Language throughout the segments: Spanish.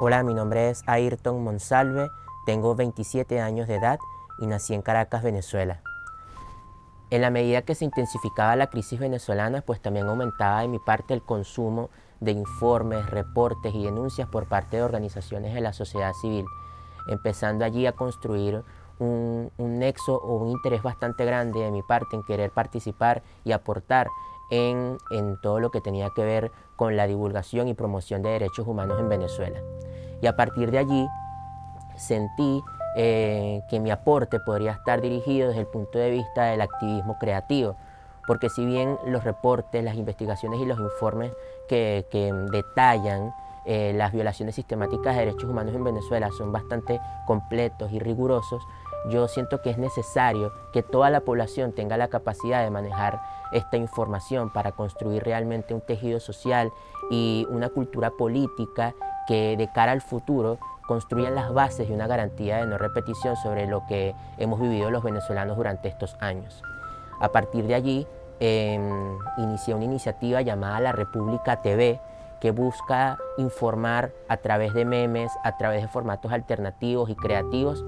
Hola, mi nombre es Ayrton Monsalve, tengo 27 años de edad y nací en Caracas, Venezuela. En la medida que se intensificaba la crisis venezolana, pues también aumentaba de mi parte el consumo de informes, reportes y denuncias por parte de organizaciones de la sociedad civil, empezando allí a construir un nexo o un interés bastante grande de mi parte en querer participar y aportar en todo lo que tenía que ver con la divulgación y promoción de derechos humanos en Venezuela. Y a partir de allí sentí que mi aporte podría estar dirigido desde el punto de vista del activismo creativo, porque si bien los reportes, las investigaciones y los informes que detallan las violaciones sistemáticas de derechos humanos en Venezuela son bastante completos y rigurosos, yo siento que es necesario que toda la población tenga la capacidad de manejar esta información para construir realmente un tejido social y una cultura política que de cara al futuro construyan las bases de una garantía de no repetición sobre lo que hemos vivido los venezolanos durante estos años. A partir de allí, inicié una iniciativa llamada La República TV, que busca informar a través de memes, a través de formatos alternativos y creativos,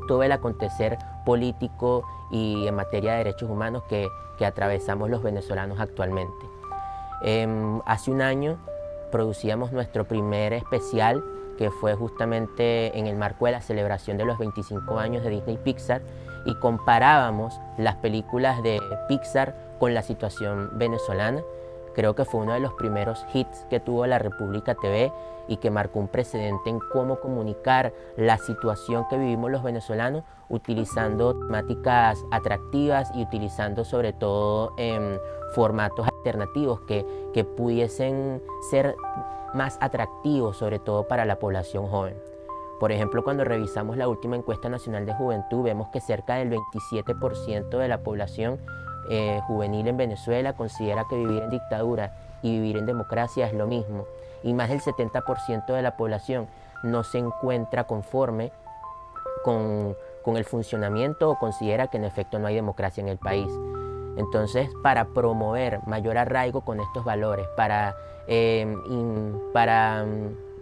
todo el acontecer político y en materia de derechos humanos que atravesamos los venezolanos actualmente. Hace un año producíamos nuestro primer especial, que fue justamente en el marco de la celebración de los 25 años de Disney Pixar, y comparábamos las películas de Pixar con la situación venezolana. Creo que fue uno de los primeros hits que tuvo la República TV y que marcó un precedente en cómo comunicar la situación que vivimos los venezolanos, utilizando temáticas atractivas y utilizando sobre todo formatos alternativos que pudiesen ser más atractivos, sobre todo para la población joven. Por ejemplo, cuando revisamos la última encuesta nacional de juventud, vemos que cerca del 27% de la población juvenil en Venezuela considera que vivir en dictadura y vivir en democracia es lo mismo, y más del 70% de la población no se encuentra conforme con el funcionamiento o considera que en efecto no hay democracia en el país. Entonces, para promover mayor arraigo con estos valores, para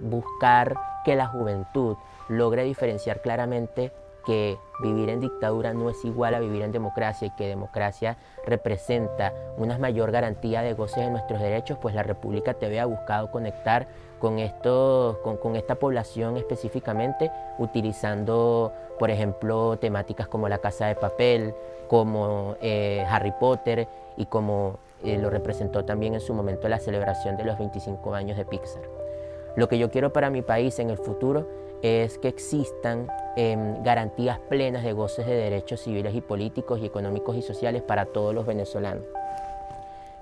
buscar que la juventud logre diferenciar claramente que vivir en dictadura no es igual a vivir en democracia y que democracia representa una mayor garantía de goce de nuestros derechos, pues la República TV ha buscado conectar con esta población específicamente, utilizando, por ejemplo, temáticas como La Casa de Papel, como Harry Potter y como lo representó también en su momento la celebración de los 25 años de Pixar. Lo que yo quiero para mi país en el futuro es que existan garantías plenas de goces de derechos civiles y políticos y económicos y sociales para todos los venezolanos.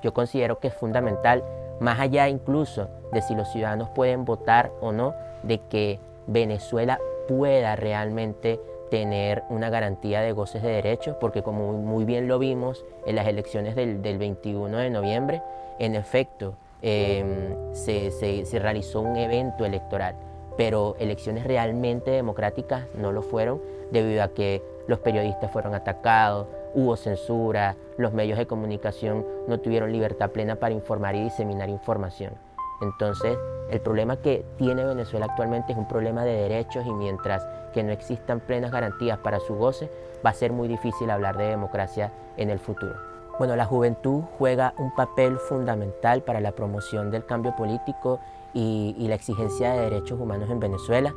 Yo considero que es fundamental, más allá incluso de si los ciudadanos pueden votar o no, de que Venezuela pueda realmente tener una garantía de goces de derechos, porque como muy bien lo vimos en las elecciones del 21 de noviembre, en efecto se realizó un evento electoral, pero elecciones realmente democráticas no lo fueron, debido a que los periodistas fueron atacados, hubo censura, los medios de comunicación no tuvieron libertad plena para informar y diseminar información. Entonces, el problema que tiene Venezuela actualmente es un problema de derechos, y mientras que no existan plenas garantías para su goce, va a ser muy difícil hablar de democracia en el futuro. Bueno, la juventud juega un papel fundamental para la promoción del cambio político y la exigencia de derechos humanos en Venezuela.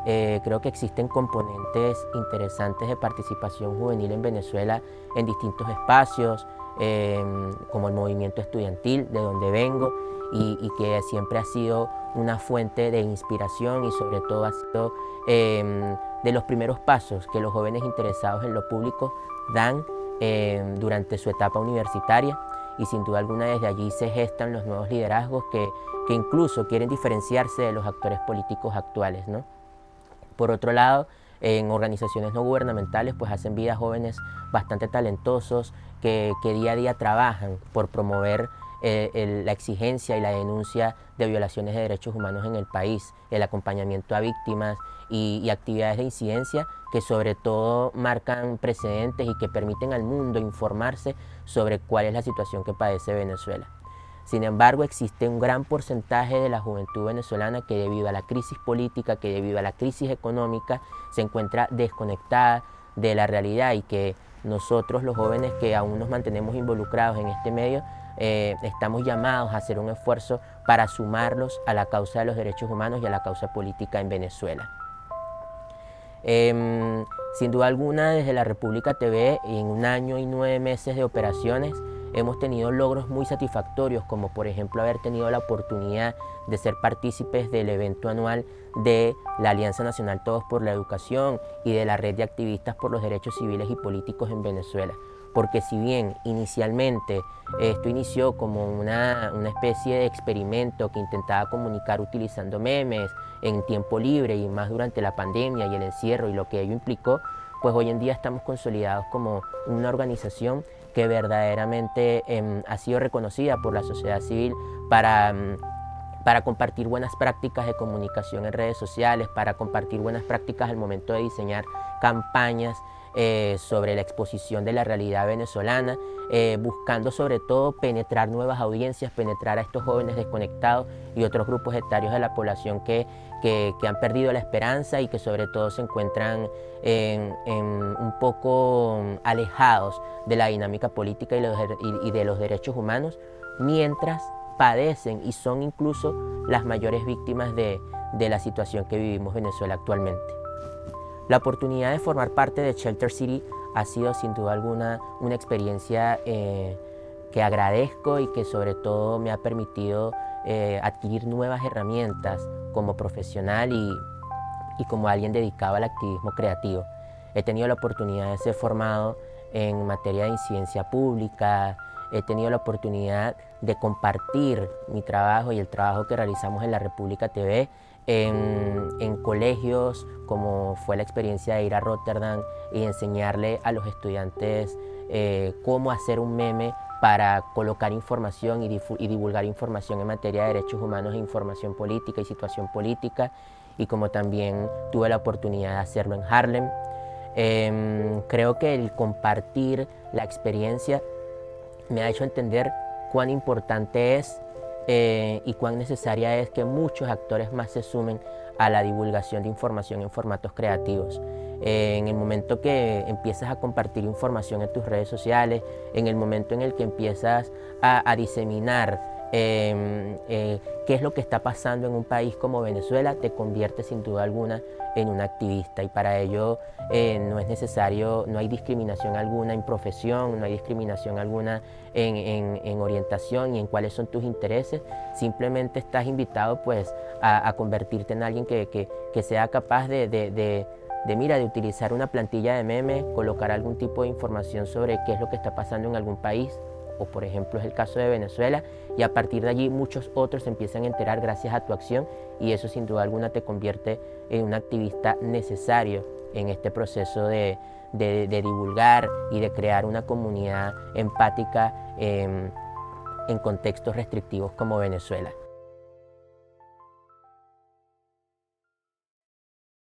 Creo que existen componentes interesantes de participación juvenil en Venezuela en distintos espacios, como el movimiento estudiantil, de donde vengo, y que siempre ha sido una fuente de inspiración y sobre todo ha sido de los primeros pasos que los jóvenes interesados en lo público dan durante su etapa universitaria, y sin duda alguna desde allí se gestan los nuevos liderazgos que incluso quieren diferenciarse de los actores políticos actuales, ¿no? Por otro lado, en organizaciones no gubernamentales pues hacen vida jóvenes bastante talentosos que día a día trabajan por promover la exigencia y la denuncia de violaciones de derechos humanos en el país, el acompañamiento a víctimas y actividades de incidencia que sobre todo marcan precedentes y que permiten al mundo informarse sobre cuál es la situación que padece Venezuela. Sin embargo, existe un gran porcentaje de la juventud venezolana que debido a la crisis política, que debido a la crisis económica, se encuentra desconectada de la realidad, y que nosotros los jóvenes que aún nos mantenemos involucrados en este medio, estamos llamados a hacer un esfuerzo para sumarlos a la causa de los derechos humanos y a la causa política en Venezuela. Sin duda alguna, desde la República TV, en 1 año y 9 meses de operaciones, hemos tenido logros muy satisfactorios, como por ejemplo haber tenido la oportunidad de ser partícipes del evento anual de la Alianza Nacional Todos por la Educación y de la Red de Activistas por los Derechos Civiles y Políticos en Venezuela. Porque si bien inicialmente esto inició como una especie de experimento que intentaba comunicar utilizando memes en tiempo libre y más durante la pandemia y el encierro y lo que ello implicó, pues hoy en día estamos consolidados como una organización que verdaderamente ha sido reconocida por la sociedad civil para compartir buenas prácticas de comunicación en redes sociales, para compartir buenas prácticas al momento de diseñar campañas sobre la exposición de la realidad venezolana, buscando sobre todo penetrar nuevas audiencias, penetrar a estos jóvenes desconectados y otros grupos etarios de la población que han perdido la esperanza y que sobre todo se encuentran un poco alejados de la dinámica política y de los derechos humanos, mientras padecen y son incluso las mayores víctimas de la situación que vivimos en Venezuela actualmente. La oportunidad de formar parte de Shelter City ha sido sin duda alguna una experiencia que agradezco y que sobre todo me ha permitido adquirir nuevas herramientas como profesional y como alguien dedicado al activismo creativo. He tenido la oportunidad de ser formado en materia de incidencia pública, he tenido la oportunidad de compartir mi trabajo y el trabajo que realizamos en la República TV en colegios, como fue la experiencia de ir a Rotterdam y enseñarle a los estudiantes cómo hacer un meme para colocar información y divulgar información en materia de derechos humanos e información política y situación política, y como también tuve la oportunidad de hacerlo en Harlem. Creo que el compartir la experiencia me ha hecho entender cuán importante es y cuán necesaria es que muchos actores más se sumen a la divulgación de información en formatos creativos. En el momento que empiezas a compartir información en tus redes sociales, en el momento en el que empiezas a diseminar qué es lo que está pasando en un país como Venezuela, te conviertes sin duda alguna en un activista, y para ello no es necesario, no hay discriminación alguna en profesión, no hay discriminación alguna en orientación y en cuáles son tus intereses. Simplemente estás invitado pues a convertirte en alguien que sea capaz de utilizar una plantilla de memes, colocar algún tipo de información sobre qué es lo que está pasando en algún país, o por ejemplo es el caso de Venezuela, y a partir de allí muchos otros se empiezan a enterar gracias a tu acción, y eso sin duda alguna te convierte en un activista necesario en este proceso de divulgar y de crear una comunidad empática en contextos restrictivos como Venezuela.